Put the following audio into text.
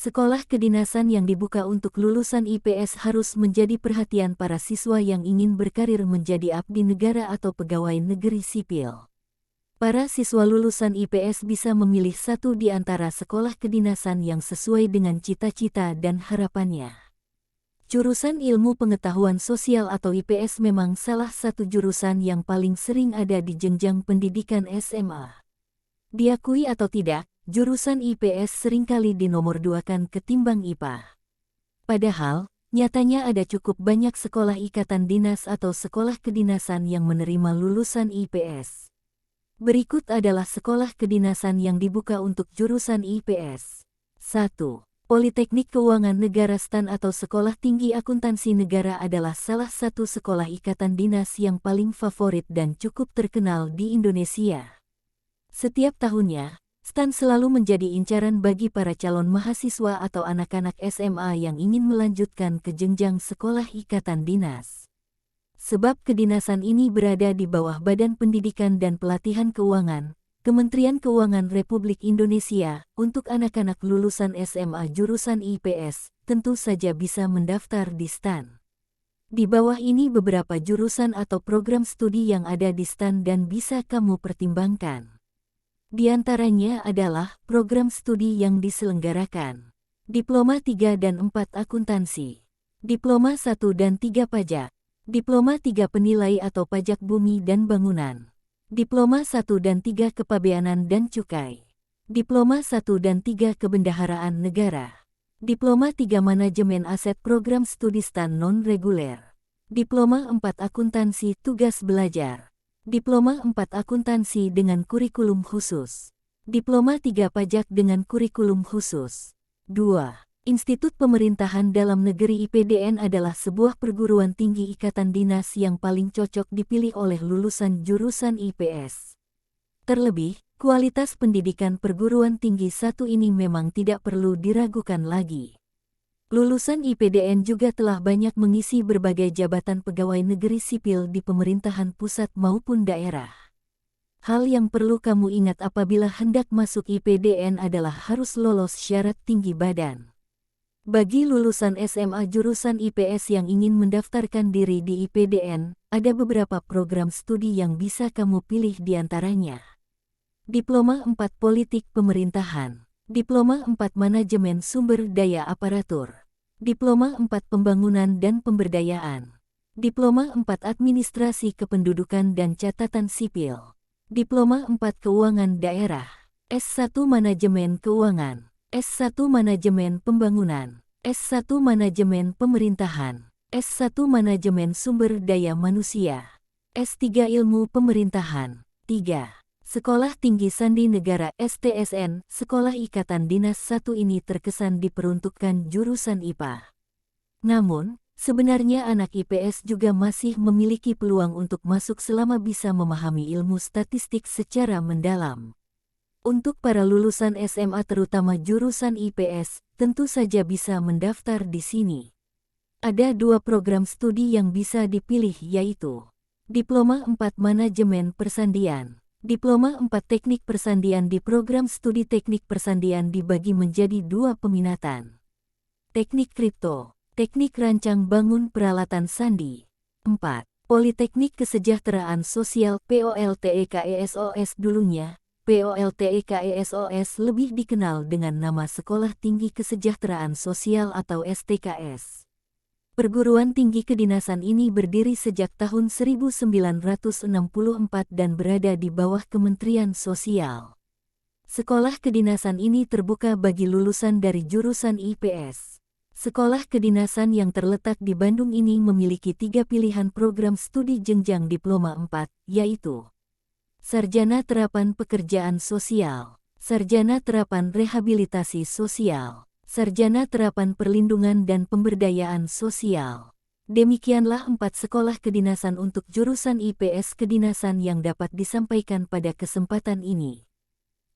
Sekolah kedinasan yang dibuka untuk lulusan IPS harus menjadi perhatian para siswa yang ingin berkarir menjadi abdi negara atau pegawai negeri sipil. Para siswa lulusan IPS bisa memilih satu di antara sekolah kedinasan yang sesuai dengan cita-cita dan harapannya. Jurusan Ilmu Pengetahuan Sosial atau IPS memang salah satu jurusan yang paling sering ada di jenjang pendidikan SMA. Diakui atau tidak, jurusan IPS seringkali dinomorduakan ketimbang IPA. Padahal, nyatanya ada cukup banyak sekolah ikatan dinas atau sekolah kedinasan yang menerima lulusan IPS. Berikut adalah sekolah kedinasan yang dibuka untuk jurusan IPS. 1. Politeknik Keuangan Negara STAN atau Sekolah Tinggi Akuntansi Negara adalah salah satu sekolah ikatan dinas yang paling favorit dan cukup terkenal di Indonesia. Setiap tahunnya, STAN selalu menjadi incaran bagi para calon mahasiswa atau anak-anak SMA yang ingin melanjutkan ke jenjang sekolah ikatan dinas. Sebab kedinasan ini berada di bawah Badan Pendidikan dan Pelatihan Keuangan, Kementerian Keuangan Republik Indonesia. Untuk anak-anak lulusan SMA jurusan IPS, tentu saja bisa mendaftar di STAN. Di bawah ini beberapa jurusan atau program studi yang ada di STAN dan bisa kamu pertimbangkan. Di antaranya adalah program studi yang diselenggarakan. Diploma 3 dan 4 Akuntansi. Diploma 1 dan 3 Pajak. Diploma 3 Penilai atau Pajak Bumi dan Bangunan. Diploma 1 dan 3 Kepabeanan dan Cukai. Diploma 1 dan 3 Kebendaharaan Negara. Diploma 3 Manajemen Aset Program Studi STAN Non-Reguler. Diploma 4 Akuntansi Tugas Belajar. Diploma 4 Akuntansi dengan kurikulum khusus. Diploma 3 Pajak dengan kurikulum khusus. 2. Institut Pemerintahan Dalam Negeri IPDN adalah sebuah perguruan tinggi ikatan dinas yang paling cocok dipilih oleh lulusan jurusan IPS. Terlebih, kualitas pendidikan perguruan tinggi satu ini memang tidak perlu diragukan lagi. Lulusan IPDN juga telah banyak mengisi berbagai jabatan pegawai negeri sipil di pemerintahan pusat maupun daerah. Hal yang perlu kamu ingat apabila hendak masuk IPDN adalah harus lolos syarat tinggi badan. Bagi lulusan SMA jurusan IPS yang ingin mendaftarkan diri di IPDN, ada beberapa program studi yang bisa kamu pilih di antaranya. Diploma 4 Politik Pemerintahan. Diploma 4 Manajemen Sumber Daya Aparatur. Diploma 4 Pembangunan dan Pemberdayaan. Diploma 4 Administrasi Kependudukan dan Catatan Sipil. Diploma 4 Keuangan Daerah. S1 Manajemen Keuangan. S1 Manajemen Pembangunan. S1 Manajemen Pemerintahan. S1 Manajemen Sumber Daya Manusia. S3 Ilmu Pemerintahan. 3. Sekolah Tinggi Sandi Negara STSN, Sekolah Ikatan Dinas 1 ini terkesan diperuntukkan jurusan IPA. Namun, sebenarnya anak IPS juga masih memiliki peluang untuk masuk selama bisa memahami ilmu statistik secara mendalam. Untuk para lulusan SMA terutama jurusan IPS, tentu saja bisa mendaftar di sini. Ada 2 program studi yang bisa dipilih yaitu Diploma 4 Manajemen Persandian. Diploma 4 Teknik Persandian. Di program studi Teknik Persandian dibagi menjadi 2 peminatan. Teknik Kripto, Teknik Rancang Bangun Peralatan Sandi. 4. Politeknik Kesejahteraan Sosial POLTEKESOS dulunya. POLTEKESOS lebih dikenal dengan nama Sekolah Tinggi Kesejahteraan Sosial atau STKS. Perguruan tinggi kedinasan ini berdiri sejak tahun 1964 dan berada di bawah Kementerian Sosial. Sekolah kedinasan ini terbuka bagi lulusan dari jurusan IPS. Sekolah kedinasan yang terletak di Bandung ini memiliki 3 pilihan program studi jenjang Diploma 4, yaitu Sarjana Terapan Pekerjaan Sosial, Sarjana Terapan Rehabilitasi Sosial, Sarjana Terapan Perlindungan dan Pemberdayaan Sosial. Demikianlah 4 sekolah kedinasan untuk jurusan IPS kedinasan yang dapat disampaikan pada kesempatan ini.